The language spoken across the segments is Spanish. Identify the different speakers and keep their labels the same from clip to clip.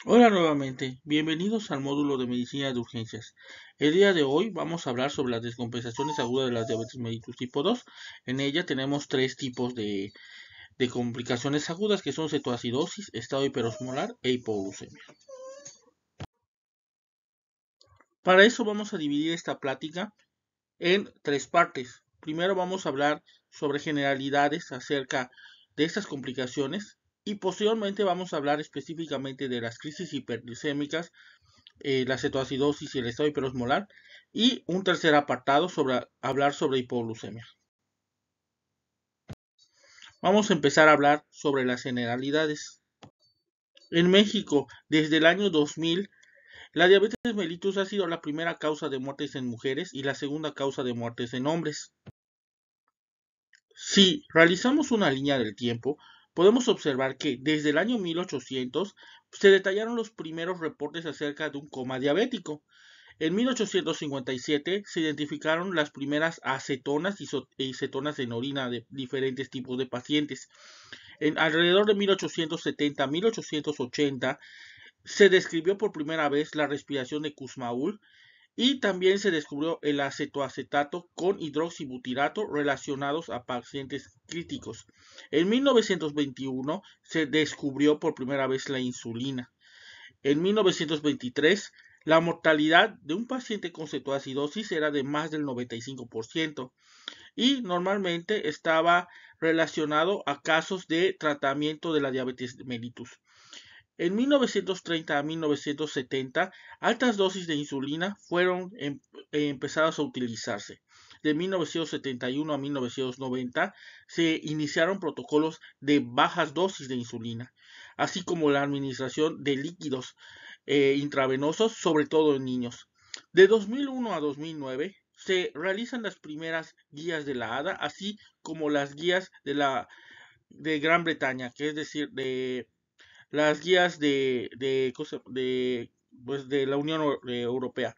Speaker 1: Hola nuevamente, bienvenidos al módulo de medicina de urgencias. El día de hoy vamos a hablar sobre las descompensaciones agudas de la diabetes mellitus tipo 2. En ella tenemos tres tipos de complicaciones agudas que son cetoacidosis, estado hiperosmolar e hipoglucemia. Para eso vamos a dividir esta plática en tres partes. Primero vamos a hablar sobre generalidades acerca de estas complicaciones y posteriormente vamos a hablar específicamente de las crisis hiperglicémicas, la cetoacidosis y el estado hiperosmolar, y un tercer apartado sobre hablar sobre hipoglucemia. Vamos a empezar a hablar sobre las generalidades. En México, desde el año 2000, la diabetes mellitus ha sido la primera causa de muertes en mujeres y la segunda causa de muertes en hombres. Si realizamos una línea del tiempo, podemos observar que desde el año 1800 se detallaron los primeros reportes acerca de un coma diabético. En 1857 se identificaron las primeras acetonas y cetonas en orina de diferentes tipos de pacientes. En alrededor de 1870-1880 se describió por primera vez la respiración de Kussmaul y también se descubrió el acetoacetato con hidroxibutirato relacionados a pacientes críticos. En 1921 se descubrió por primera vez la insulina. En 1923, la mortalidad de un paciente con cetoacidosis era de más del 95% y normalmente estaba relacionado a casos de tratamiento de la diabetes mellitus. En 1930 a 1970, altas dosis de insulina fueron empezadas a utilizarse. De 1971 a 1990 se iniciaron protocolos de bajas dosis de insulina, así como la administración de líquidos intravenosos, sobre todo en niños. De 2001 a 2009 se realizan las primeras guías de la ADA, así como las guías de Gran Bretaña, que es decir, de las guías de la Unión Europea.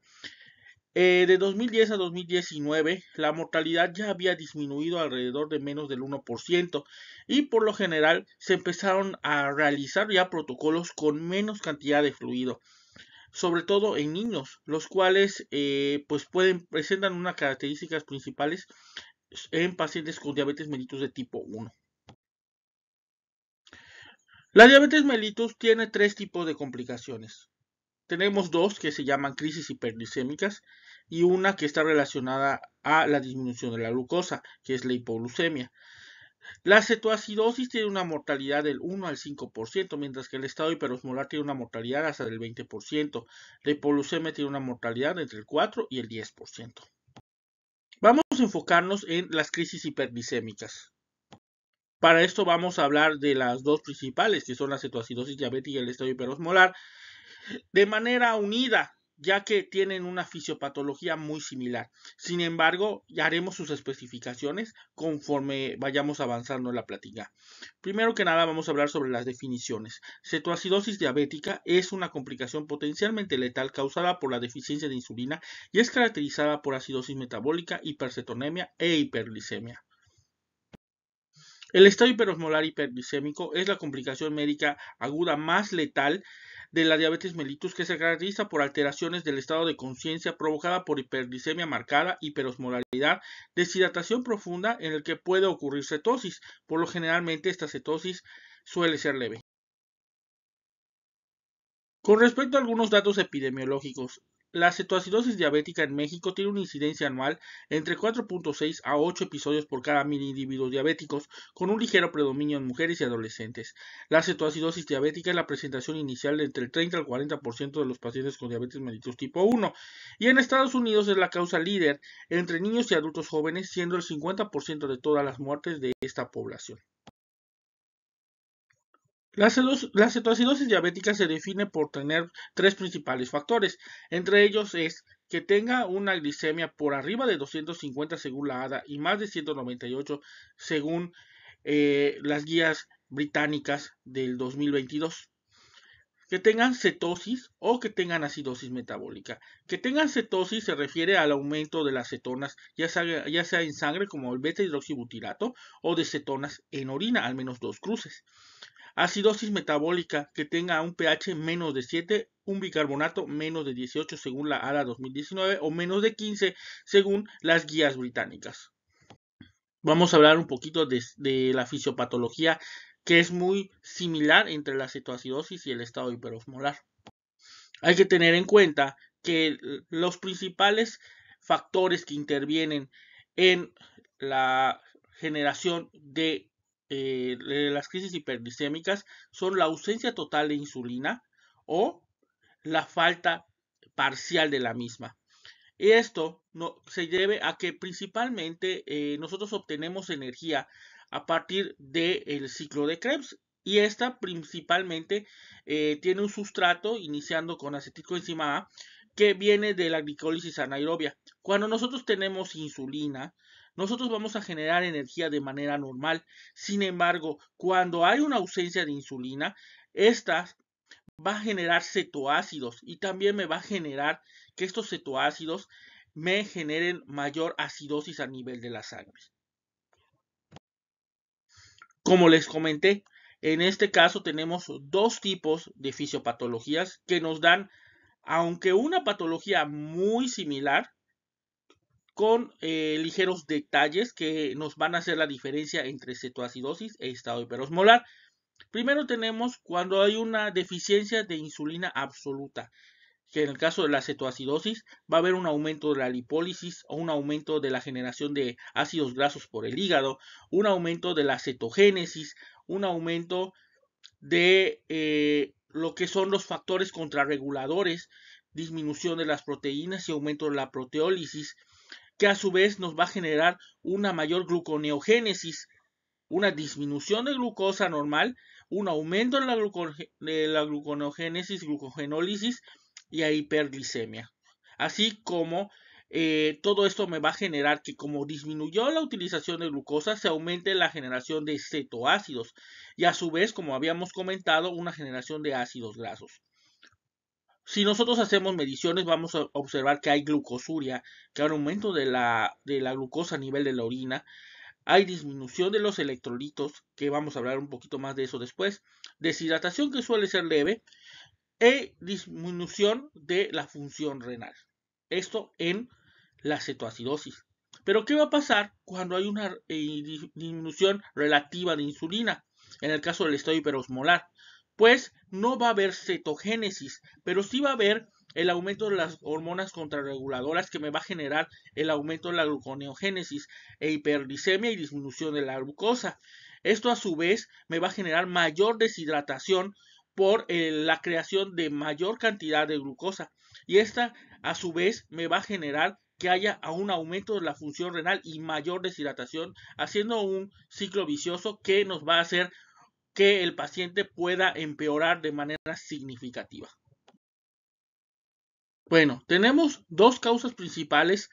Speaker 1: De 2010 a 2019, la mortalidad ya había disminuido alrededor de menos del 1% y por lo general se empezaron a realizar ya protocolos con menos cantidad de fluido, sobre todo en niños, los cuales pues presentan unas características principales en pacientes con diabetes mellitus de tipo 1. La diabetes mellitus tiene tres tipos de complicaciones. Tenemos dos que se llaman crisis hiperglicémicas y una que está relacionada a la disminución de la glucosa, que es la hipoglucemia. La cetoacidosis tiene una mortalidad del 1 al 5%, mientras que el estado hiperosmolar tiene una mortalidad hasta del 20%. La hipoglucemia tiene una mortalidad entre el 4 y el 10%. Vamos a enfocarnos en las crisis hiperglicémicas. Para esto vamos a hablar de las dos principales, que son la cetoacidosis diabética y el estado hiperosmolar, de manera unida, ya que tienen una fisiopatología muy similar. Sin embargo, ya haremos sus especificaciones conforme vayamos avanzando en la plática. Primero que nada, vamos a hablar sobre las definiciones. Cetoacidosis diabética es una complicación potencialmente letal causada por la deficiencia de insulina y es caracterizada por acidosis metabólica, hipercetonemia e hiperglicemia. El estado hiperosmolar hiperglicémico es la complicación médica aguda más letal de la diabetes mellitus, que se caracteriza por alteraciones del estado de conciencia provocada por hiperglicemia marcada, hiperosmolaridad, deshidratación profunda en el que puede ocurrir cetosis. Por lo generalmente esta cetosis suele ser leve. Con respecto a algunos datos epidemiológicos, la cetoacidosis diabética en México tiene una incidencia anual entre 4.6 a 8 episodios por cada 1000 individuos diabéticos, con un ligero predominio en mujeres y adolescentes. La cetoacidosis diabética es la presentación inicial de entre el 30 al 40% de los pacientes con diabetes mellitus tipo 1, y en Estados Unidos es la causa líder entre niños y adultos jóvenes, siendo el 50% de todas las muertes de esta población. La cetoacidosis diabética se define por tener tres principales factores. Entre ellos es que tenga una glicemia por arriba de 250 según la ADA y más de 198 según las guías británicas del 2022. Que tengan cetosis o que tengan acidosis metabólica. Que tengan cetosis se refiere al aumento de las cetonas, ya sea en sangre como el beta hidroxibutirato o de cetonas en orina, al menos dos cruces. Acidosis metabólica que tenga un pH menos de 7, un bicarbonato menos de 18 según la ADA 2019 o menos de 15 según las guías británicas. Vamos a hablar un poquito de la fisiopatología, que es muy similar entre la cetoacidosis y el estado hiperosmolar. Hay que tener en cuenta que los principales factores que intervienen en la generación de las crisis hiperglicémicas son la ausencia total de insulina o la falta parcial de la misma. Y esto se debe a que principalmente nosotros obtenemos energía a partir del ciclo de Krebs. Y esta principalmente tiene un sustrato iniciando con acetilcoenzima A que viene de la glicólisis anaerobia. Cuando nosotros tenemos insulina, nosotros vamos a generar energía de manera normal. Sin embargo, cuando hay una ausencia de insulina, esta va a generar cetoácidos y también me va a generar que estos cetoácidos me generen mayor acidosis a nivel de la sangre. Como les comenté, en este caso tenemos dos tipos de fisiopatologías que nos dan, aunque una patología muy similar, con ligeros detalles que nos van a hacer la diferencia entre cetoacidosis e estado hiperosmolar. Primero tenemos cuando hay una deficiencia de insulina absoluta, que en el caso de la cetoacidosis va a haber un aumento de la lipólisis o un aumento de la generación de ácidos grasos por el hígado, un aumento de la cetogénesis, un aumento de lo que son los factores contrarreguladores, disminución de las proteínas y aumento de la proteólisis, que a su vez nos va a generar una mayor gluconeogénesis, una disminución de glucosa normal, un aumento de la gluconeogénesis, glucogenólisis y a hiperglicemia. Así como todo esto me va a generar que como disminuyó la utilización de glucosa, se aumente la generación de cetoácidos y a su vez, como habíamos comentado, una generación de ácidos grasos. Si nosotros hacemos mediciones, vamos a observar que hay glucosuria, que hay un aumento de la glucosa a nivel de la orina, hay disminución de los electrolitos, que vamos a hablar un poquito más de eso después, deshidratación que suele ser leve, e disminución de la función renal. Esto en la cetoacidosis. Pero ¿qué va a pasar cuando hay una disminución relativa de insulina? En el caso del estado hiperosmolar, pues no va a haber cetogénesis, pero sí va a haber el aumento de las hormonas contrarreguladoras que me va a generar el aumento de la gluconeogénesis e hiperglicemia y disminución de la glucosa. Esto a su vez me va a generar mayor deshidratación por la creación de mayor cantidad de glucosa y esta a su vez me va a generar que haya un aumento de la función renal y mayor deshidratación, haciendo un ciclo vicioso que nos va a hacer que el paciente pueda empeorar de manera significativa. Bueno, tenemos dos causas principales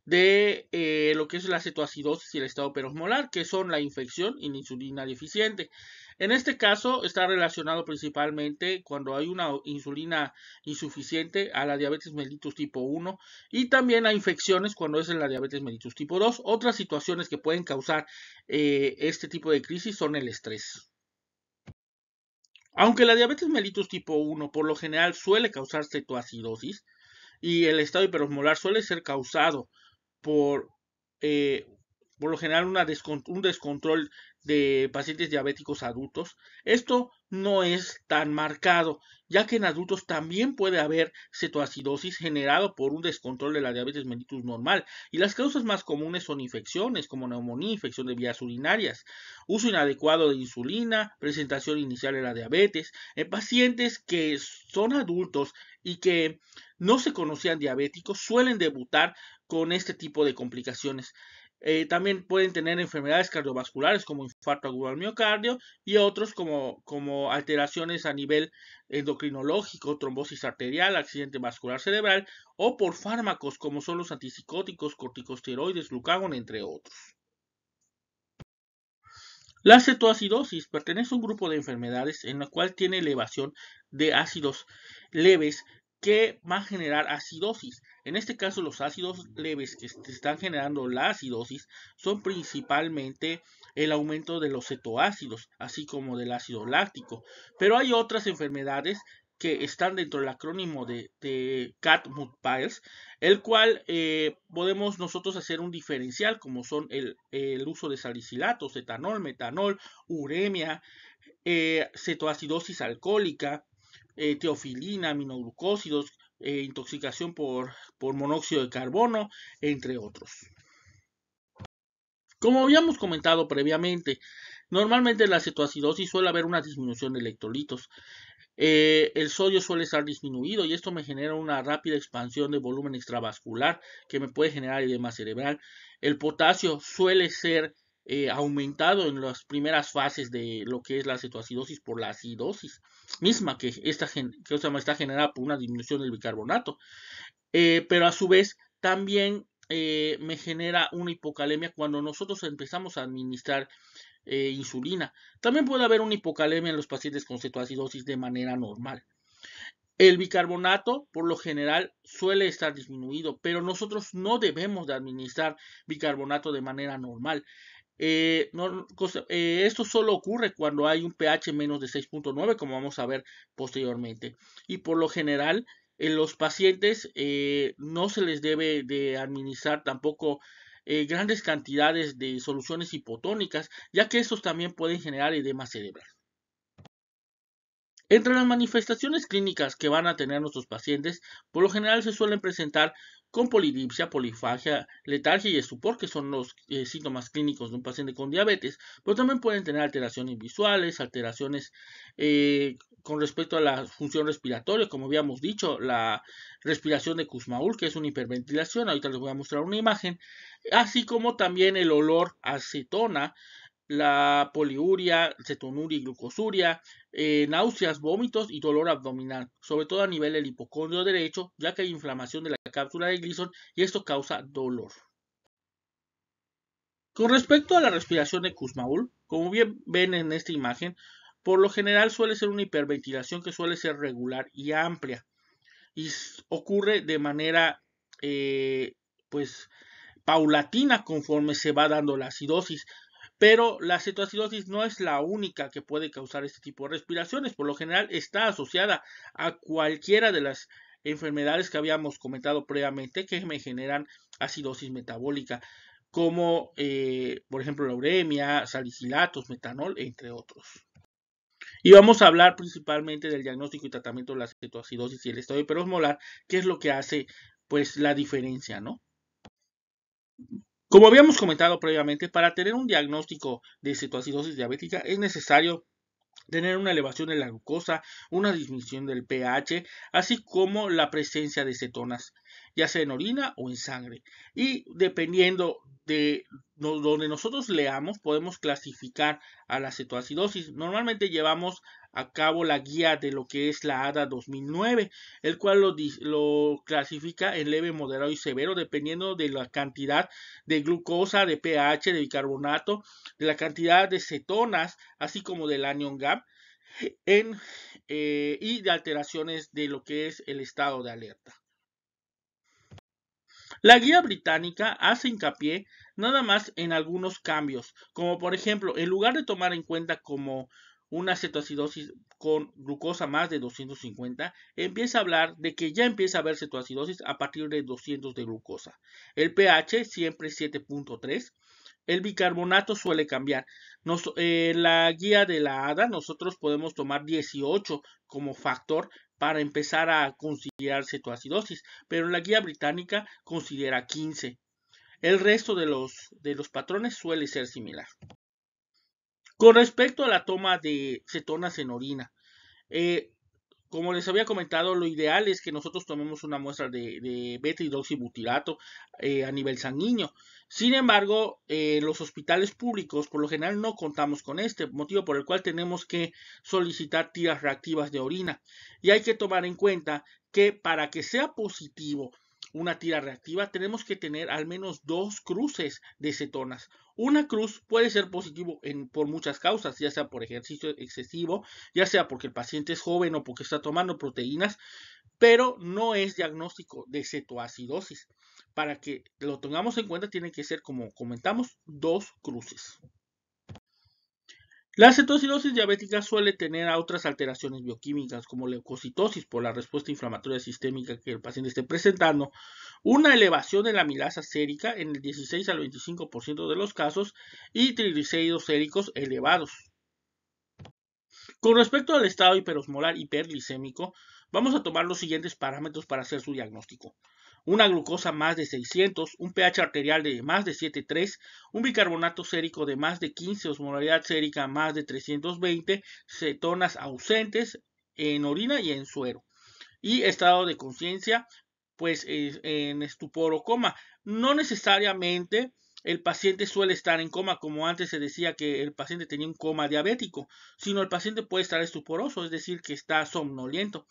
Speaker 1: de lo que es la cetoacidosis y el estado hiperosmolar, que son la infección y la insulina deficiente. En este caso está relacionado principalmente cuando hay una insulina insuficiente a la diabetes mellitus tipo 1 y también a infecciones cuando es en la diabetes mellitus tipo 2. Otras situaciones que pueden causar este tipo de crisis son el estrés. Aunque la diabetes mellitus tipo 1 por lo general suele causar cetoacidosis y el estado hiperosmolar suele ser causado por, eh, por lo general un descontrol de pacientes diabéticos adultos. Esto no es tan marcado, ya que en adultos también puede haber cetoacidosis generado por un descontrol de la diabetes mellitus normal. Y las causas más comunes son infecciones como neumonía, infección de vías urinarias, uso inadecuado de insulina, presentación inicial de la diabetes, en pacientes que son adultos y que no se conocían diabéticos suelen debutar con este tipo de complicaciones. También pueden tener enfermedades cardiovasculares como infarto agudo al miocardio y otros como alteraciones a nivel endocrinológico, trombosis arterial, accidente vascular cerebral o por fármacos como son los antipsicóticos, corticosteroides, glucagón, entre otros. La cetoacidosis pertenece a un grupo de enfermedades en la cual tiene elevación de ácidos leves que van a generar acidosis. En este caso, los ácidos leves que están generando la acidosis son principalmente el aumento de los cetoácidos, así como del ácido láctico. Pero hay otras enfermedades que están dentro del acrónimo de CAT-MUD-PILES, el cual podemos nosotros hacer un diferencial, como son el uso de salicilatos, etanol, metanol, uremia, cetoacidosis alcohólica, teofilina, aminoglucósidos, intoxicación por monóxido de carbono, entre otros. Como habíamos comentado previamente, normalmente en la cetoacidosis suele haber una disminución de electrolitos. El sodio suele estar disminuido y esto me genera una rápida expansión de volumen extravascular que me puede generar edema cerebral. El potasio suele ser aumentado en las primeras fases de lo que es la cetoacidosis por la acidosis misma que está generada por una disminución del bicarbonato. Pero a su vez también me genera una hipocalemia cuando nosotros empezamos a administrar insulina. También puede haber una hipocalemia en los pacientes con cetoacidosis de manera normal. El bicarbonato, por lo general, suele estar disminuido, pero nosotros no debemos de administrar bicarbonato de manera normal. Esto solo ocurre cuando hay un pH menos de 6.9, como vamos a ver posteriormente. Y por lo general, en los pacientes no se les debe de administrar tampoco grandes cantidades de soluciones hipotónicas, ya que estos también pueden generar edema cerebral. Entre las manifestaciones clínicas que van a tener nuestros pacientes, por lo general se suelen presentar con polidipsia, polifagia, letargia y estupor, que son los síntomas clínicos de un paciente con diabetes, pero también pueden tener alteraciones visuales, alteraciones con respecto a la función respiratoria, como habíamos dicho, la respiración de Kussmaul, que es una hiperventilación, ahorita les voy a mostrar una imagen, así como también el olor a acetona, la poliuria, cetonuria y glucosuria, náuseas, vómitos y dolor abdominal, sobre todo a nivel del hipocondrio derecho, ya que hay inflamación de la cápsula de Gleason y esto causa dolor. Con respecto a la respiración de Kussmaul, como bien ven en esta imagen, por lo general suele ser una hiperventilación que suele ser regular y amplia y ocurre de manera pues paulatina conforme se va dando la acidosis. Pero la cetoacidosis no es la única que puede causar este tipo de respiraciones. Por lo general está asociada a cualquiera de las enfermedades que habíamos comentado previamente que me generan acidosis metabólica, como por ejemplo la uremia, salicilatos, metanol, entre otros. Y vamos a hablar principalmente del diagnóstico y tratamiento de la cetoacidosis y el estado hiperosmolar, que es lo que hace pues la diferencia, ¿no? Como habíamos comentado previamente, para tener un diagnóstico de cetoacidosis diabética es necesario tener una elevación de la glucosa, una disminución del pH, así como la presencia de cetonas, ya sea en orina o en sangre. Y dependiendo de donde nosotros leamos, podemos clasificar a la cetoacidosis. Normalmente llevamos a cabo la guía de lo que es la ADA 2009, el cual lo clasifica en leve, moderado y severo, dependiendo de la cantidad de glucosa, de pH, de bicarbonato, de la cantidad de cetonas, así como del anion GAP, y de alteraciones de lo que es el estado de alerta. La guía británica hace hincapié nada más en algunos cambios, como por ejemplo, en lugar de tomar en cuenta como una cetoacidosis con glucosa más de 250, empieza a hablar de que ya empieza a haber cetoacidosis a partir de 200 de glucosa. El pH siempre 7.3. El bicarbonato suele cambiar. La guía de la ADA nosotros podemos tomar 18 como factor para empezar a considerar cetoacidosis, pero en la guía británica considera 15. El resto de los patrones suele ser similar. Con respecto a la toma de cetonas en orina, como les había comentado, lo ideal es que nosotros tomemos una muestra de beta-hidroxibutirato a nivel sanguíneo. Sin embargo, los hospitales públicos por lo general no contamos con este, motivo por el cual tenemos que solicitar tiras reactivas de orina. Y hay que tomar en cuenta que para que sea positivo una tira reactiva tenemos que tener al menos 2 cruces de cetonas. Una cruz puede ser positivo por muchas causas, ya sea por ejercicio excesivo, ya sea porque el paciente es joven o porque está tomando proteínas, pero no es diagnóstico de cetoacidosis. Para que lo tengamos en cuenta, tiene que ser, como comentamos, 2 cruces. La cetoacidosis diabética suele tener otras alteraciones bioquímicas como leucocitosis por la respuesta inflamatoria sistémica que el paciente esté presentando, una elevación de la amilasa sérica en el 16 al 25% de los casos y triglicéridos séricos elevados. Con respecto al estado hiperosmolar hiperglicémico, vamos a tomar los siguientes parámetros para hacer su diagnóstico. Una glucosa más de 600, un pH arterial de más de 7,3, un bicarbonato sérico de más de 15, osmolaridad sérica más de 320, cetonas ausentes en orina y en suero. Y estado de conciencia, pues en estupor o coma. No necesariamente el paciente suele estar en coma, como antes se decía que el paciente tenía un coma diabético, sino el paciente puede estar estuporoso, es decir, que está somnoliento.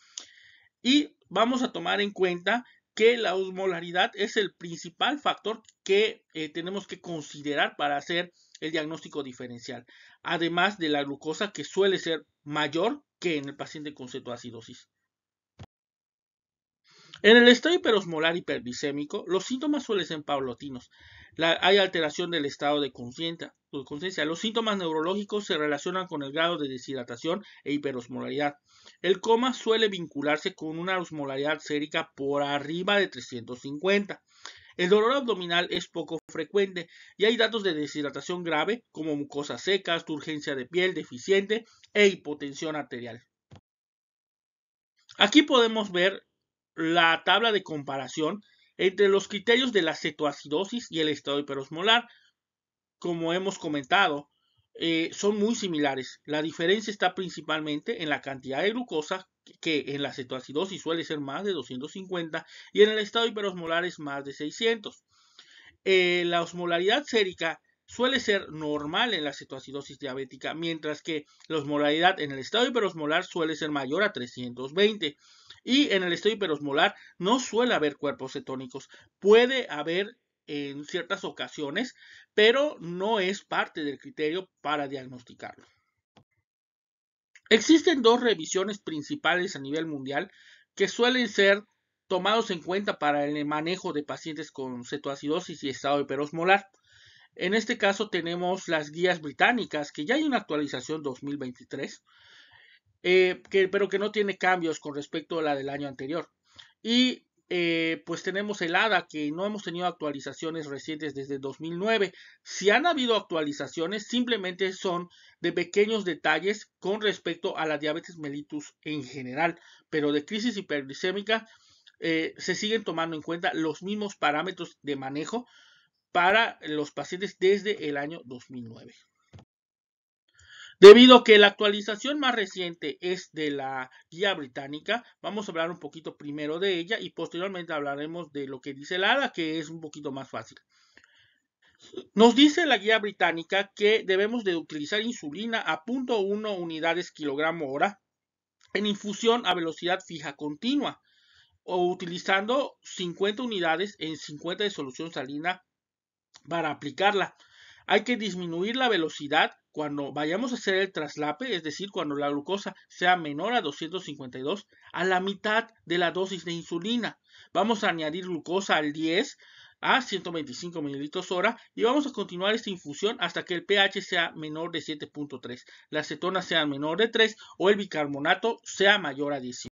Speaker 1: Y vamos a tomar en cuenta que la osmolaridad es el principal factor que tenemos que considerar para hacer el diagnóstico diferencial, además de la glucosa, que suele ser mayor que en el paciente con cetoacidosis. En el estado hiperosmolar hiperglicémico, los síntomas suelen ser paulatinos. Hay alteración del estado de conciencia. Los síntomas neurológicos se relacionan con el grado de deshidratación e hiperosmolaridad. El coma suele vincularse con una osmolaridad sérica por arriba de 350. El dolor abdominal es poco frecuente y hay datos de deshidratación grave como mucosas secas, turgencia de piel deficiente e hipotensión arterial. Aquí podemos ver la tabla de comparación entre los criterios de la cetoacidosis y el estado hiperosmolar. Como hemos comentado, son muy similares. La diferencia está principalmente en la cantidad de glucosa, que en la cetoacidosis suele ser más de 250 y en el estado hiperosmolar es más de 600. La osmolaridad sérica suele ser normal en la cetoacidosis diabética, mientras que la osmolaridad en el estado hiperosmolar suele ser mayor a 320. Y en el estado hiperosmolar no suele haber cuerpos cetónicos. Puede haber en ciertas ocasiones, pero no es parte del criterio para diagnosticarlo. Existen dos revisiones principales a nivel mundial que suelen ser tomados en cuenta para el manejo de pacientes con cetoacidosis y estado hiperosmolar. En este caso tenemos las guías británicas, que ya hay una actualización 2023, pero que no tiene cambios con respecto a la del año anterior. Y pues tenemos el ADA, que no hemos tenido actualizaciones recientes desde 2009. Si han habido actualizaciones, simplemente son de pequeños detalles con respecto a la diabetes mellitus en general, pero de crisis hiperglicémica se siguen tomando en cuenta los mismos parámetros de manejo para los pacientes desde el año 2009. Debido a que la actualización más reciente es de la guía británica, vamos a hablar un poquito primero de ella y posteriormente hablaremos de lo que dice la ADA, que es un poquito más fácil. Nos dice la guía británica que debemos de utilizar insulina a 0.1 unidades kilogramo hora en infusión a velocidad fija continua o utilizando 50 unidades en 50 de solución salina para aplicarla. Hay que disminuir la velocidad cuando vayamos a hacer el traslape, es decir, cuando la glucosa sea menor a 252, a la mitad de la dosis de insulina. Vamos a añadir glucosa al 10 a 125 mililitros hora y vamos a continuar esta infusión hasta que el pH sea menor de 7.3, las cetonas sean menor de 3 o el bicarbonato sea mayor a 18.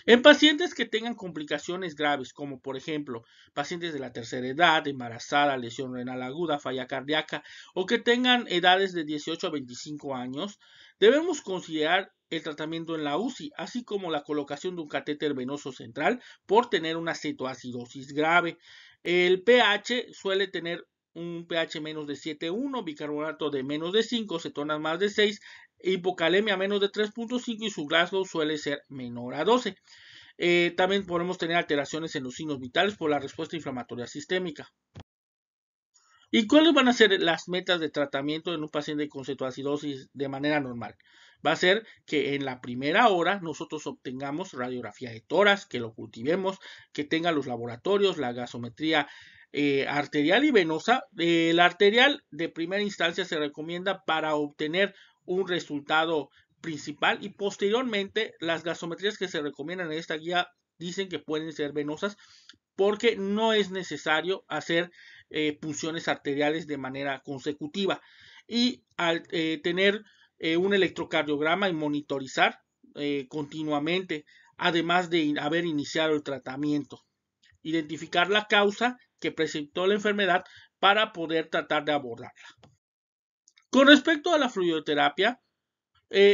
Speaker 1: En pacientes que tengan complicaciones graves, como por ejemplo pacientes de la tercera edad, embarazada, lesión renal aguda, falla cardíaca o que tengan edades de 18 a 25 años, debemos considerar el tratamiento en la UCI, así como la colocación de un catéter venoso central por tener una cetoacidosis grave. El pH suele tener un pH menos de 7,1, bicarbonato de menos de 5, cetonas más de 6, hipocalemia menos de 3.5 y su Glasgow suele ser menor a 12. También podemos tener alteraciones en los signos vitales por la respuesta inflamatoria sistémica. ¿Y cuáles van a ser las metas de tratamiento en un paciente con cetoacidosis de manera normal? Va a ser que en la primera hora nosotros obtengamos radiografía de tórax, que lo cultivemos, que tenga los laboratorios, la gasometría arterial y venosa. La arterial de primera instancia se recomienda para obtener un resultado principal, y posteriormente las gasometrías que se recomiendan en esta guía dicen que pueden ser venosas porque no es necesario hacer punciones arteriales de manera consecutiva, y al tener un electrocardiograma y monitorizar continuamente, además de haber iniciado el tratamiento, identificar la causa que presentó la enfermedad para poder tratar de abordarla. Con respecto a la fluidoterapia,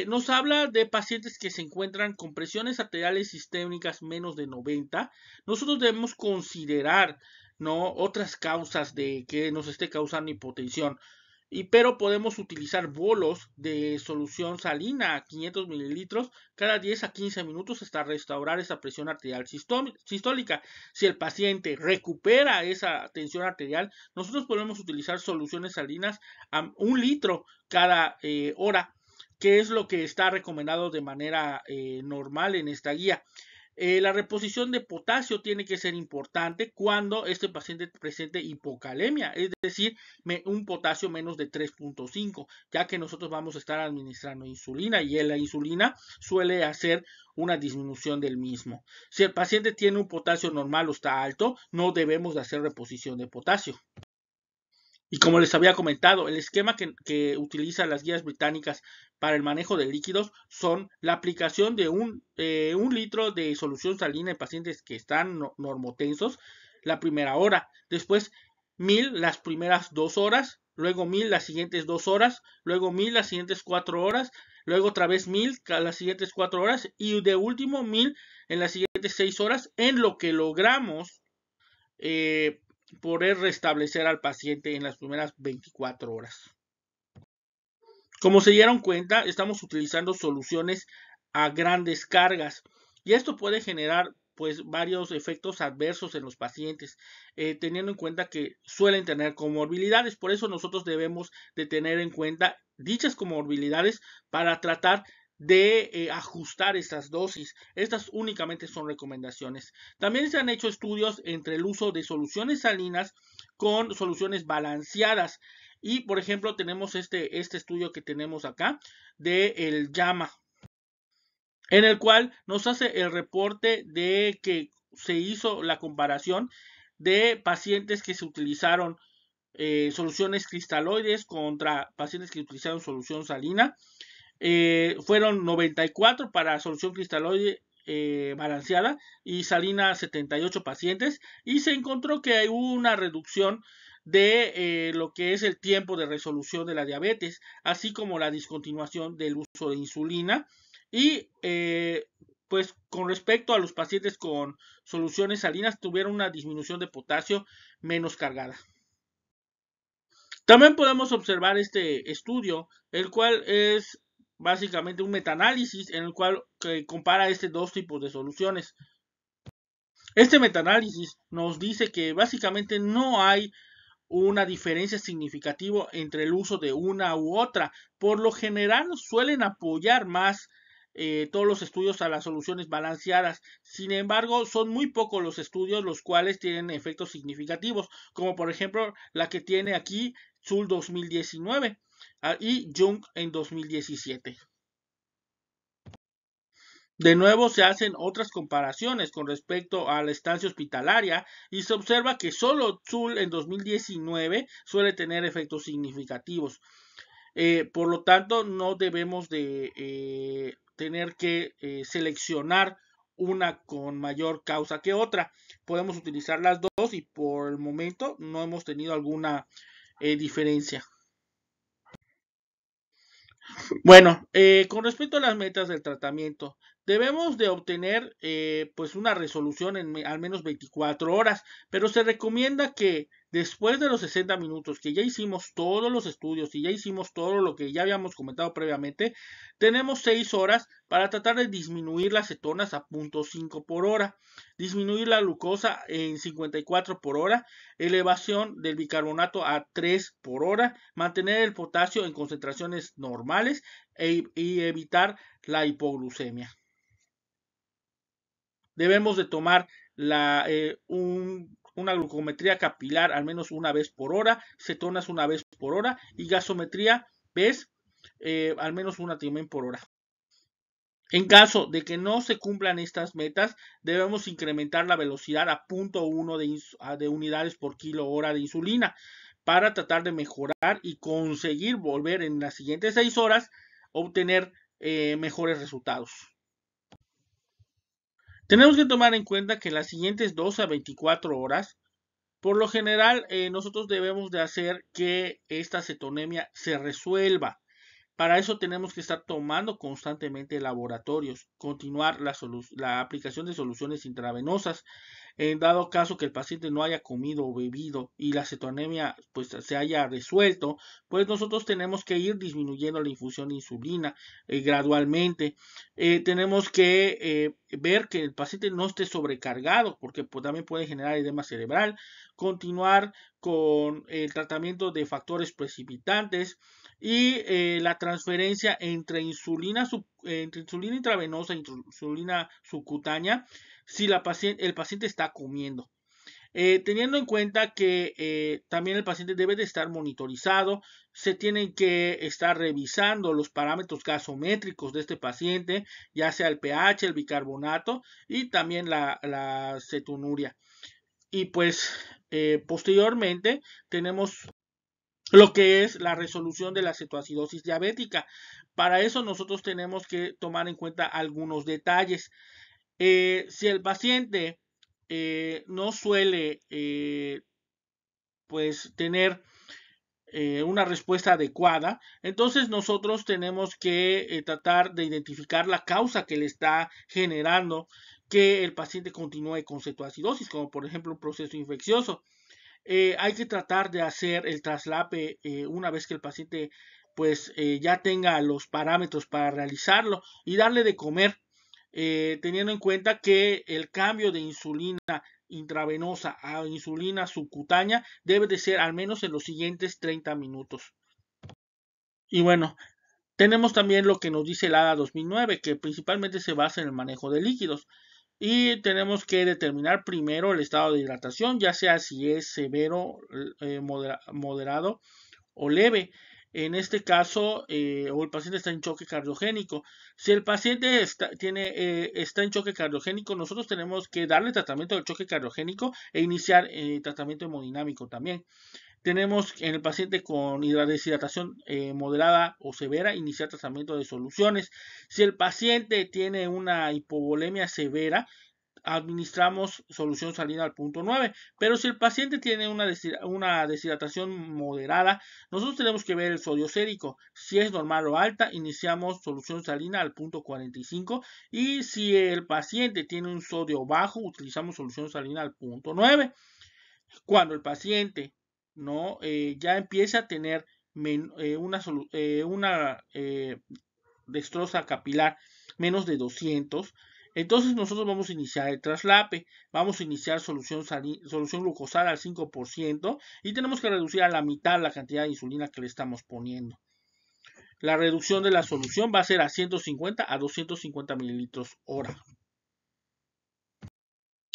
Speaker 1: nos habla de pacientes que se encuentran con presiones arteriales sistémicas menos de 90. Nosotros debemos considerar, ¿no?, otras causas de que nos esté causando hipotensión. Pero podemos utilizar bolos de solución salina a 500 mililitros cada 10 a 15 minutos hasta restaurar esa presión arterial sistólica. Si el paciente recupera esa tensión arterial, nosotros podemos utilizar soluciones salinas a 1 litro cada hora, que es lo que está recomendado de manera normal en esta guía. La reposición de potasio tiene que ser importante cuando este paciente presente hipocalemia, es decir, un potasio menos de 3.5, ya que nosotros vamos a estar administrando insulina y la insulina suele hacer una disminución del mismo. Si el paciente tiene un potasio normal o está alto, no debemos de hacer reposición de potasio. Y como les había comentado, el esquema que utilizan las guías británicas para el manejo de líquidos son la aplicación de un litro de solución salina en pacientes que están normotensos la primera hora, después 1000 las primeras 2 horas, luego 1000 las siguientes 2 horas, luego 1000 las siguientes 4 horas, luego otra vez 1000 las siguientes 4 horas y de último 1000 en las siguientes 6 horas, en lo que logramos poder restablecer al paciente en las primeras 24 horas. Como se dieron cuenta, estamos utilizando soluciones a grandes cargas y esto puede generar pues varios efectos adversos en los pacientes, teniendo en cuenta que suelen tener comorbilidades. Por eso nosotros debemos de tener en cuenta dichas comorbilidades para tratar de ajustar estas dosis. Estas únicamente son recomendaciones. También se han hecho estudios entre el uso de soluciones salinas con soluciones balanceadas. Y por ejemplo tenemos este estudio que tenemos acá de el JAMA, en el cual nos hace el reporte de que se hizo la comparación de pacientes que se utilizaron soluciones cristaloides contra pacientes que utilizaron solución salina. Fueron 94 para solución cristaloide balanceada y salina 78 pacientes, y se encontró que hubo una reducción de lo que es el tiempo de resolución de la diabetes, así como la discontinuación del uso de insulina. Y pues con respecto a los pacientes con soluciones salinas, tuvieron una disminución de potasio menos cargada. También podemos observar este estudio, el cual es básicamente un metaanálisis en el cual compara estos dos tipos de soluciones. Este metaanálisis nos dice que básicamente no hay una diferencia significativa entre el uso de una u otra. Por lo general suelen apoyar más todos los estudios a las soluciones balanceadas. Sin embargo, son muy pocos los estudios los cuales tienen efectos significativos, como por ejemplo la que tiene aquí Zul 2019 y Jung en 2017. De nuevo se hacen otras comparaciones con respecto a la estancia hospitalaria y se observa que solo Zul en 2019 suele tener efectos significativos. Por lo tanto, no debemos de tener que seleccionar una con mayor causa que otra. Podemos utilizar las dos y por el momento no hemos tenido alguna diferencia. Bueno, con respecto a las metas del tratamiento, debemos de obtener pues una resolución en al menos 24 horas, pero se recomienda que después de los 60 minutos que ya hicimos todos los estudios y ya hicimos todo lo que ya habíamos comentado previamente, tenemos 6 horas para tratar de disminuir las cetonas a 0.5 por hora, disminuir la glucosa en 54 por hora, elevación del bicarbonato a 3 por hora, mantener el potasio en concentraciones normales y evitar la hipoglucemia. Debemos de tomar una glucometría capilar al menos una vez por hora, cetonas una vez por hora y gasometría al menos una también por hora. En caso de que no se cumplan estas metas, debemos incrementar la velocidad a 0.1 de unidades por kilo hora de insulina para tratar de mejorar y conseguir volver en las siguientes 6 horas obtener mejores resultados. Tenemos que tomar en cuenta que en las siguientes 2 a 24 horas, por lo general, nosotros debemos de hacer que esta cetonemia se resuelva. Para eso tenemos que estar tomando constantemente laboratorios, continuar la aplicación de soluciones intravenosas. En dado caso que el paciente no haya comido o bebido y la cetonemia pues se haya resuelto, pues nosotros tenemos que ir disminuyendo la infusión de insulina gradualmente. Tenemos que ver que el paciente no esté sobrecargado, porque pues, también puede generar edema cerebral. Continuar con el tratamiento de factores precipitantes y la transferencia entre insulina intravenosa e insulina subcutánea si el paciente está comiendo. Teniendo en cuenta que también el paciente debe de estar monitorizado, se tienen que estar revisando los parámetros gasométricos de este paciente, ya sea el pH, el bicarbonato y también la cetonuria. Y pues posteriormente tenemos lo que es la resolución de la cetoacidosis diabética. Para eso nosotros tenemos que tomar en cuenta algunos detalles. Si el paciente no suele pues tener una respuesta adecuada, entonces nosotros tenemos que tratar de identificar la causa que le está generando que el paciente continúe con cetoacidosis, como por ejemplo un proceso infeccioso. Hay que tratar de hacer el traslape una vez que el paciente pues ya tenga los parámetros para realizarlo y darle de comer, teniendo en cuenta que el cambio de insulina intravenosa a insulina subcutánea debe de ser al menos en los siguientes 30 minutos. Y bueno, tenemos también lo que nos dice el ADA 2009, que principalmente se basa en el manejo de líquidos. Y tenemos que determinar primero el estado de hidratación, ya sea si es severo, moderado o leve. En este caso, o el paciente está en choque cardiogénico. Si el paciente está en choque cardiogénico, nosotros tenemos que darle tratamiento del choque cardiogénico e iniciar tratamiento hemodinámico también. Tenemos en el paciente con deshidratación moderada o severa, iniciar tratamiento de soluciones. Si el paciente tiene una hipovolemia severa, administramos solución salina al punto 9. Pero si el paciente tiene una deshidratación moderada, nosotros tenemos que ver el sodio sérico. Si es normal o alta, iniciamos solución salina al punto 45. Y si el paciente tiene un sodio bajo, utilizamos solución salina al punto 9. Cuando el paciente no ya empieza a tener una destroza capilar menos de 200, entonces nosotros vamos a iniciar el traslape, vamos a iniciar solución glucosal al 5% y tenemos que reducir a la mitad la cantidad de insulina que le estamos poniendo. La reducción de la solución va a ser a 150 a 250 mililitros hora.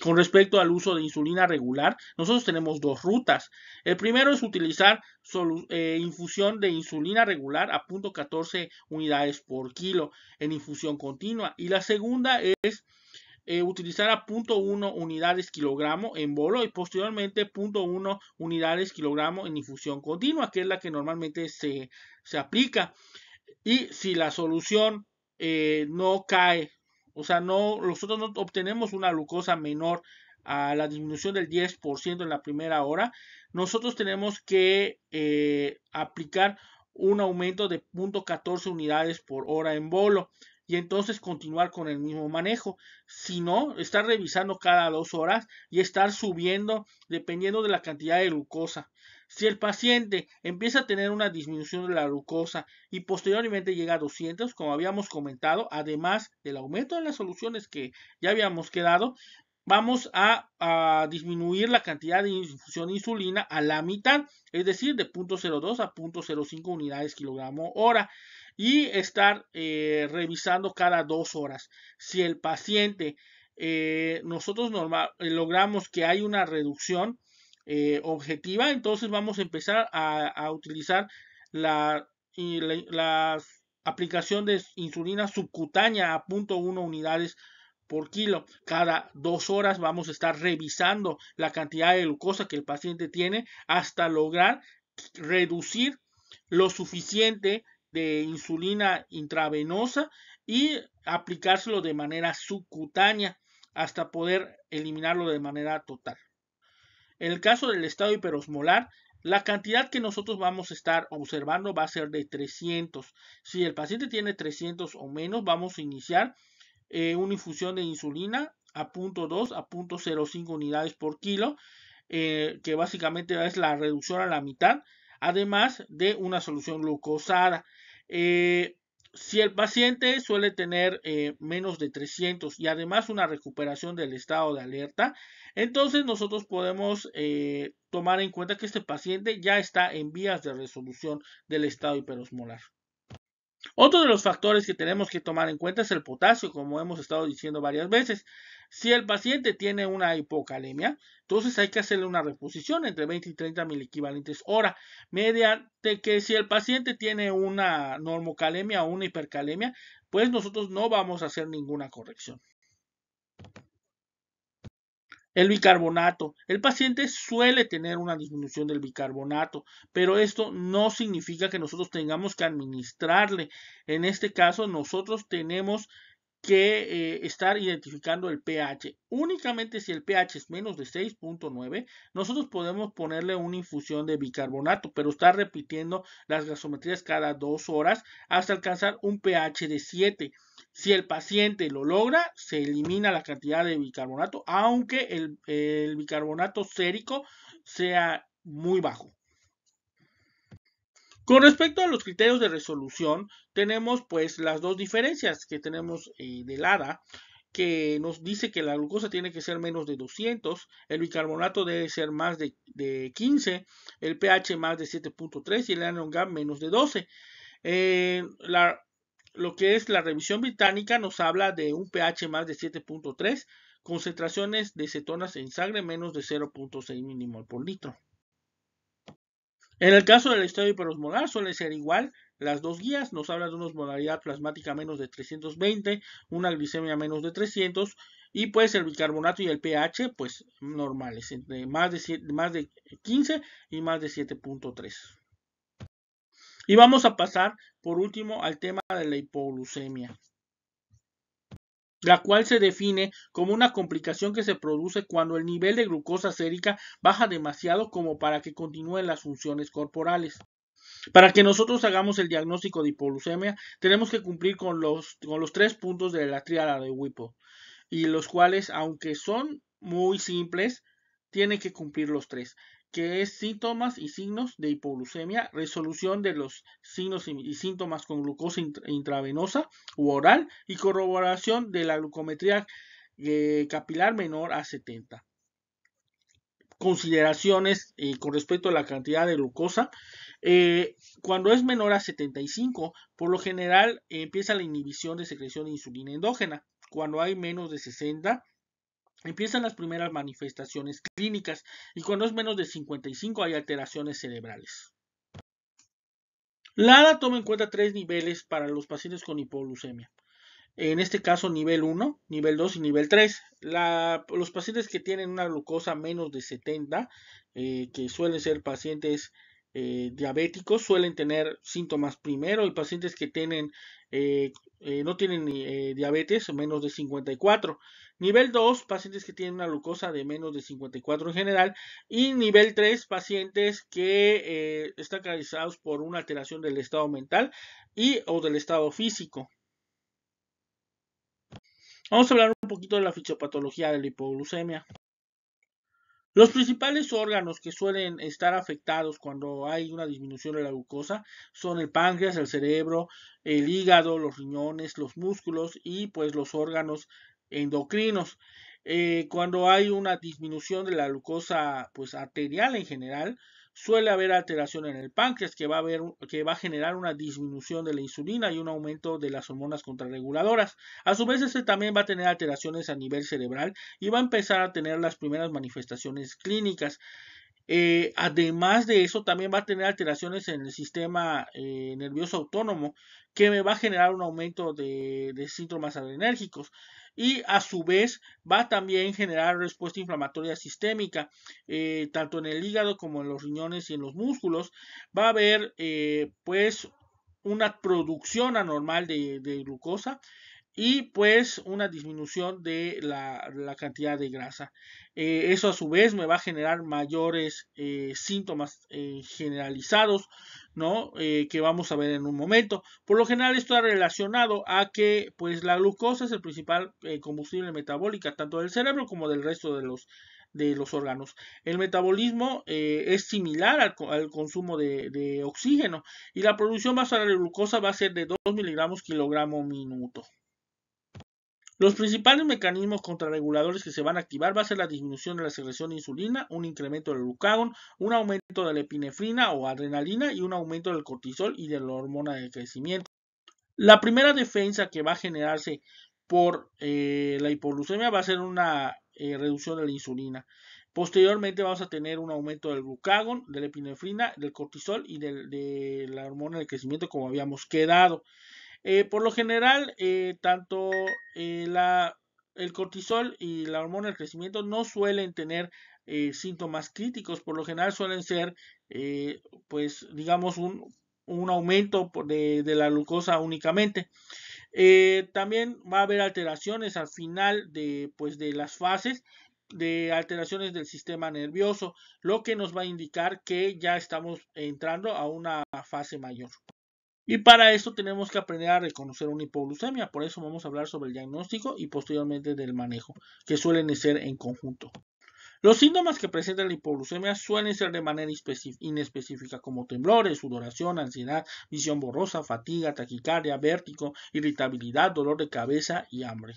Speaker 1: Con respecto al uso de insulina regular, nosotros tenemos dos rutas. El primero es utilizar infusión de insulina regular a 0.14 unidades por kilo en infusión continua. Y la segunda es utilizar a 0.1 unidades kilogramo en bolo y posteriormente 0.1 unidades kilogramo en infusión continua, que es la que normalmente se aplica. Y si la solución no cae, o sea, nosotros no obtenemos una glucosa menor a la disminución del 10% en la primera hora, nosotros tenemos que aplicar un aumento de 0.14 unidades por hora en bolo y entonces continuar con el mismo manejo. Si no, estar revisando cada 2 horas y estar subiendo dependiendo de la cantidad de glucosa. Si el paciente empieza a tener una disminución de la glucosa y posteriormente llega a 200, como habíamos comentado, además del aumento de las soluciones que ya habíamos quedado, vamos a disminuir la cantidad de infusión de insulina a la mitad, es decir, de 0.02 a 0.05 unidades kilogramo hora y estar revisando cada 2 horas. Si el paciente, nosotros logramos que hay una reducción objetiva, entonces vamos a empezar a utilizar las aplicación de insulina subcutánea a 0.1 unidades por kilo. Cada 2 horas vamos a estar revisando la cantidad de glucosa que el paciente tiene hasta lograr reducir lo suficiente de insulina intravenosa y aplicárselo de manera subcutánea hasta poder eliminarlo de manera total. En el caso del estado hiperosmolar, la cantidad que nosotros vamos a estar observando va a ser de 300. Si el paciente tiene 300 o menos, vamos a iniciar una infusión de insulina a 0.2 a 0.05 unidades por kilo, que básicamente es la reducción a la mitad, además de una solución glucosada. Si el paciente suele tener menos de 300 y además una recuperación del estado de alerta, entonces nosotros podemos tomar en cuenta que este paciente ya está en vías de resolución del estado hiperosmolar. Otro de los factores que tenemos que tomar en cuenta es el potasio, como hemos estado diciendo varias veces. Si el paciente tiene una hipocalemia, entonces hay que hacerle una reposición entre 20 y 30 miliequivalentes hora, mediante que si el paciente tiene una normocalemia o una hipercalemia, pues nosotros no vamos a hacer ninguna corrección. El bicarbonato. El paciente suele tener una disminución del bicarbonato, pero esto no significa que nosotros tengamos que administrarle. En este caso, nosotros tenemos que estar identificando el pH. Únicamente si el pH es menos de 6.9, nosotros podemos ponerle una infusión de bicarbonato, pero estar repitiendo las gasometrías cada 2 horas hasta alcanzar un pH de 7. Si el paciente lo logra, se elimina la cantidad de bicarbonato, aunque el bicarbonato sérico sea muy bajo. Con respecto a los criterios de resolución, tenemos pues las dos diferencias que tenemos del ADA, que nos dice que la glucosa tiene que ser menos de 200, el bicarbonato debe ser más de 15, el pH más de 7.3 y el anion gap menos de 12. Lo que es la revisión británica nos habla de un pH más de 7.3, concentraciones de cetonas en sangre menos de 0.6 millimol por litro. En el caso del estado hiperosmolar suele ser igual. Las dos guías nos hablan de una osmolaridad plasmática menos de 320, una glicemia menos de 300 y pues el bicarbonato y el pH pues normales, entre más de 15 y más de 7.3. Y vamos a pasar por último al tema de la hipoglucemia, la cual se define como una complicación que se produce cuando el nivel de glucosa sérica baja demasiado como para que continúen las funciones corporales. Para que nosotros hagamos el diagnóstico de hipoglucemia, tenemos que cumplir con los 3 puntos de la tríada de Whipple, y los cuales, aunque son muy simples, tienen que cumplir los 3, que es síntomas y signos de hipoglucemia, resolución de los signos y síntomas con glucosa intravenosa u oral y corroboración de la glucometría capilar menor a 70. Consideraciones con respecto a la cantidad de glucosa. Cuando es menor a 75, por lo general empieza la inhibición de secreción de insulina endógena. Cuando hay menos de 60, empiezan las primeras manifestaciones clínicas y cuando es menos de 55 hay alteraciones cerebrales. La ADA toma en cuenta 3 niveles para los pacientes con hipoglucemia. En este caso nivel 1, nivel 2 y nivel 3. Los pacientes que tienen una glucosa menos de 70, que suelen ser pacientes diabéticos, suelen tener síntomas primero, y pacientes que no tienen diabetes, menos de 54. Nivel 2, pacientes que tienen una glucosa de menos de 54 en general. Y nivel 3, pacientes que están caracterizados por una alteración del estado mental o del estado físico. Vamos a hablar un poquito de la fisiopatología de la hipoglucemia. Los principales órganos que suelen estar afectados cuando hay una disminución de la glucosa son el páncreas, el cerebro, el hígado, los riñones, los músculos y pues los órganos endocrinos. Cuando hay una disminución de la glucosa pues arterial en general, suele haber alteración en el páncreas que va a generar una disminución de la insulina y un aumento de las hormonas contrarreguladoras. A su vez, este también va a tener alteraciones a nivel cerebral y va a empezar a tener las primeras manifestaciones clínicas. Además de eso, también va a tener alteraciones en el sistema nervioso autónomo, que me va a generar un aumento de síntomas adrenérgicos. Y a su vez va a también generar respuesta inflamatoria sistémica, tanto en el hígado como en los riñones y en los músculos. Va a haber pues una producción anormal de glucosa y pues una disminución de la cantidad de grasa. Eso a su vez me va a generar mayores síntomas generalizados, ¿no? Que vamos a ver en un momento. Por lo general esto está relacionado a que pues la glucosa es el principal combustible metabólica tanto del cerebro como del resto de los órganos. El metabolismo es similar al consumo de oxígeno y la producción basal de glucosa va a ser de 2 miligramos kilogramo minuto. Los principales mecanismos contrarreguladores que se van a activar va a ser la disminución de la secreción de insulina, un incremento del glucagón, un aumento de la epinefrina o adrenalina y un aumento del cortisol y de la hormona de crecimiento. La primera defensa que va a generarse por la hipoglucemia va a ser una reducción de la insulina. Posteriormente vamos a tener un aumento del glucagón, de la epinefrina, del cortisol y de la hormona de crecimiento como habíamos quedado. Por lo general, tanto el cortisol y la hormona del crecimiento no suelen tener síntomas críticos, por lo general suelen ser, pues, digamos, un aumento de la glucosa únicamente. También va a haber alteraciones al final pues, de las fases de alteraciones del sistema nervioso, lo que nos va a indicar que ya estamos entrando a una fase mayor. Y para eso tenemos que aprender a reconocer una hipoglucemia. Por eso vamos a hablar sobre el diagnóstico y posteriormente del manejo, que suelen ser en conjunto. Los síntomas que presenta la hipoglucemia suelen ser de manera inespecífica, como temblores, sudoración, ansiedad, visión borrosa, fatiga, taquicardia, vértigo, irritabilidad, dolor de cabeza y hambre.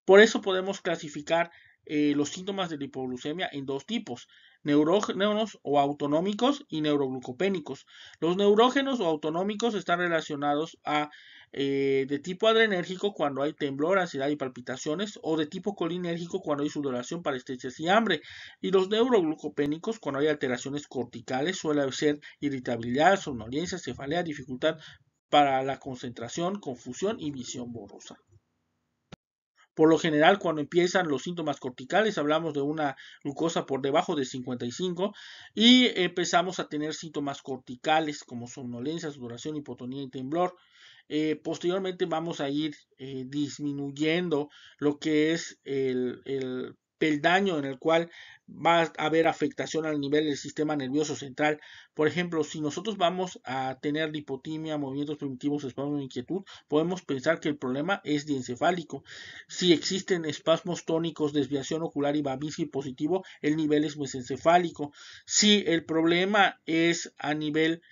Speaker 1: Por eso podemos clasificar los síntomas de la hipoglucemia en dos tipos, neurógenos o autonómicos y neuroglucopénicos. Los neurógenos o autonómicos están relacionados a de tipo adrenérgico cuando hay temblor, ansiedad y palpitaciones, o de tipo colinérgico cuando hay sudoración, parestesias y hambre. Y los neuroglucopénicos cuando hay alteraciones corticales, suele ser irritabilidad, somnolencia, cefalea, dificultad para la concentración, confusión y visión borrosa. Por lo general, cuando empiezan los síntomas corticales, hablamos de una glucosa por debajo de 55 y empezamos a tener síntomas corticales como somnolencia, sudoración, hipotonía y temblor. Posteriormente vamos a ir disminuyendo lo que es el peldaño en el cual va a haber afectación al nivel del sistema nervioso central. Por ejemplo, si nosotros vamos a tener lipotimia, movimientos primitivos, espasmos de inquietud, podemos pensar que el problema es diencefálico. Si existen espasmos tónicos, desviación ocular y Babinski positivo, el nivel es mesencefálico. Si el problema es a nivel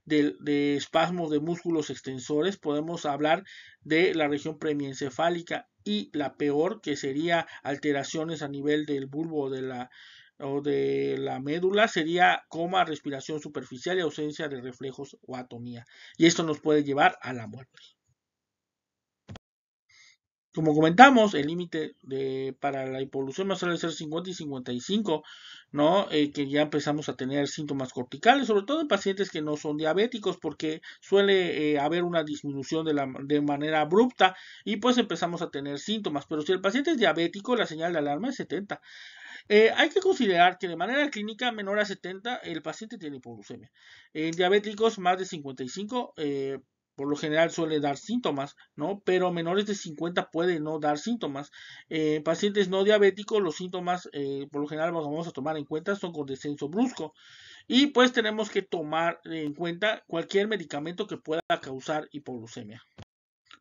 Speaker 1: de espasmos de músculos extensores, podemos hablar de la región premiencefálica y la peor, que sería alteraciones a nivel del bulbo o de la médula, sería coma, respiración superficial y ausencia de reflejos o atonía. Y esto nos puede llevar a la muerte. Como comentamos, el límite para la hipoglucemia suele ser 50 y 55, ¿no? Que ya empezamos a tener síntomas corticales, sobre todo en pacientes que no son diabéticos, porque suele haber una disminución de manera abrupta y pues empezamos a tener síntomas. Pero si el paciente es diabético, la señal de alarma es 70. Hay que considerar que de manera clínica menor a 70 el paciente tiene hipoglucemia. En diabéticos más de 55 por lo general suele dar síntomas, ¿no? Pero menores de 50 puede no dar síntomas. En pacientes no diabéticos los síntomas por lo general vamos a tomar en cuenta son con descenso brusco. Y pues tenemos que tomar en cuenta cualquier medicamento que pueda causar hipoglucemia.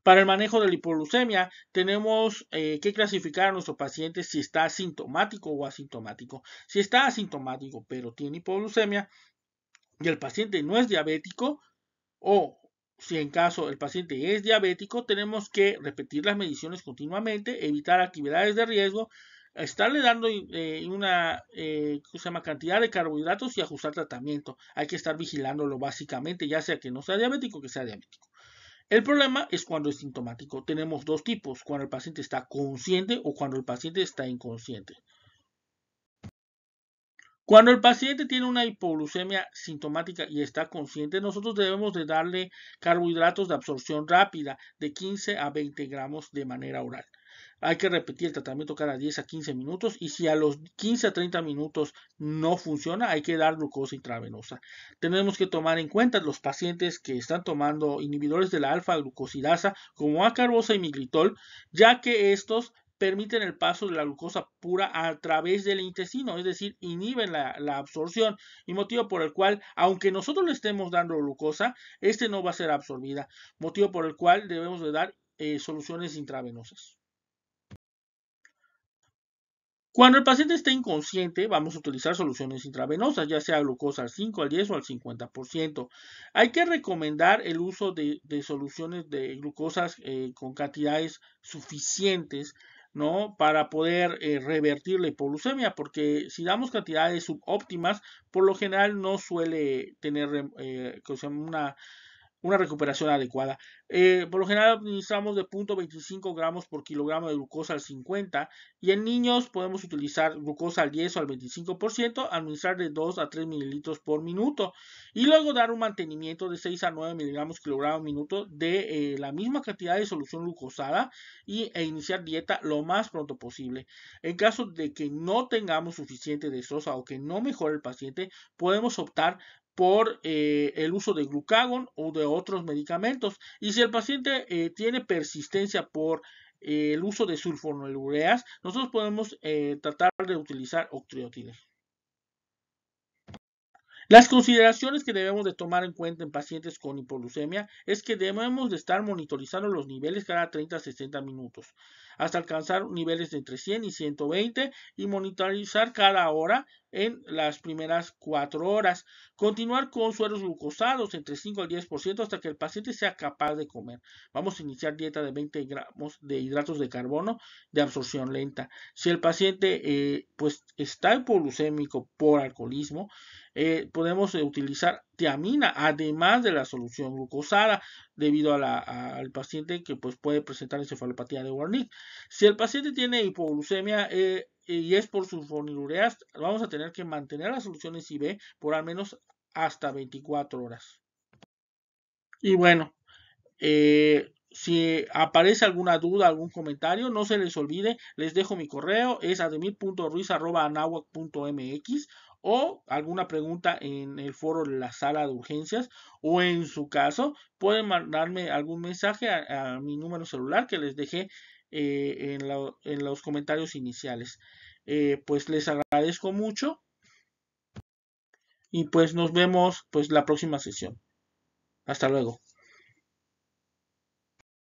Speaker 1: Para el manejo de la hipoglucemia tenemos que clasificar a nuestro paciente si está asintomático o asintomático. Si está asintomático pero tiene hipoglucemia y el paciente no es diabético, o si en caso el paciente es diabético, tenemos que repetir las mediciones continuamente, evitar actividades de riesgo, estarle dando una cantidad de carbohidratos y ajustar tratamiento. Hay que estar vigilándolo básicamente, ya sea que no sea diabético o que sea diabético. El problema es cuando es sintomático. Tenemos dos tipos, cuando el paciente está consciente o cuando el paciente está inconsciente. Cuando el paciente tiene una hipoglucemia sintomática y está consciente, nosotros debemos de darle carbohidratos de absorción rápida de 15 a 20 gramos de manera oral. Hay que repetir el tratamiento cada 10 a 15 minutos y si a los 15 a 30 minutos no funciona, hay que dar glucosa intravenosa. Tenemos que tomar en cuenta los pacientes que están tomando inhibidores de la alfa-glucosidasa como acarbosa y miglitol, ya que estos permiten el paso de la glucosa pura a través del intestino, es decir, inhiben la absorción y motivo por el cual, aunque nosotros le estemos dando glucosa, este no va a ser absorbida, motivo por el cual debemos de dar soluciones intravenosas. Cuando el paciente esté inconsciente, vamos a utilizar soluciones intravenosas, ya sea glucosa al 5, al 10 o al 50%. Hay que recomendar el uso de soluciones de glucosas con cantidades suficientes, ¿no? Para poder revertir la hipoglucemia, porque si damos cantidades subóptimas, por lo general no suele tener una recuperación adecuada. Por lo general administramos de 0.25 gramos por kilogramo de glucosa al 50 y en niños podemos utilizar glucosa al 10 o al 25%, administrar de 2 a 3 mililitros por minuto y luego dar un mantenimiento de 6 a 9 miligramos kilogramo minuto de la misma cantidad de solución glucosada e iniciar dieta lo más pronto posible. En caso de que no tengamos suficiente dextrosa o que no mejore el paciente, podemos optar por el uso de glucagón o de otros medicamentos. Y si el paciente tiene persistencia por el uso de sulfonilureas, nosotros podemos tratar de utilizar octreotide. Las consideraciones que debemos de tomar en cuenta en pacientes con hipoglucemia es que debemos de estar monitorizando los niveles cada 30 a 60 minutos hasta alcanzar niveles de entre 100 y 120 y monitorizar cada hora en las primeras 4 horas. Continuar con sueros glucosados entre 5 al 10% hasta que el paciente sea capaz de comer. Vamos a iniciar dieta de 20 gramos de hidratos de carbono de absorción lenta. Si el paciente pues está hipoglucémico por alcoholismo, podemos utilizar tiamina, además de la solución glucosada, debido al paciente que pues, puede presentar encefalopatía de Wernicke. Si el paciente tiene hipoglucemia y es por sulfonilureas, vamos a tener que mantener las soluciones IV por al menos hasta 24 horas. Y bueno, si aparece alguna duda, algún comentario, no se les olvide, les dejo mi correo, es ademir.ruiz@anahuac.mx o alguna pregunta en el foro de la sala de urgencias o en su caso pueden mandarme algún mensaje a mi número celular que les dejé en los comentarios iniciales. Pues les agradezco mucho y pues nos vemos pues la próxima sesión. Hasta luego.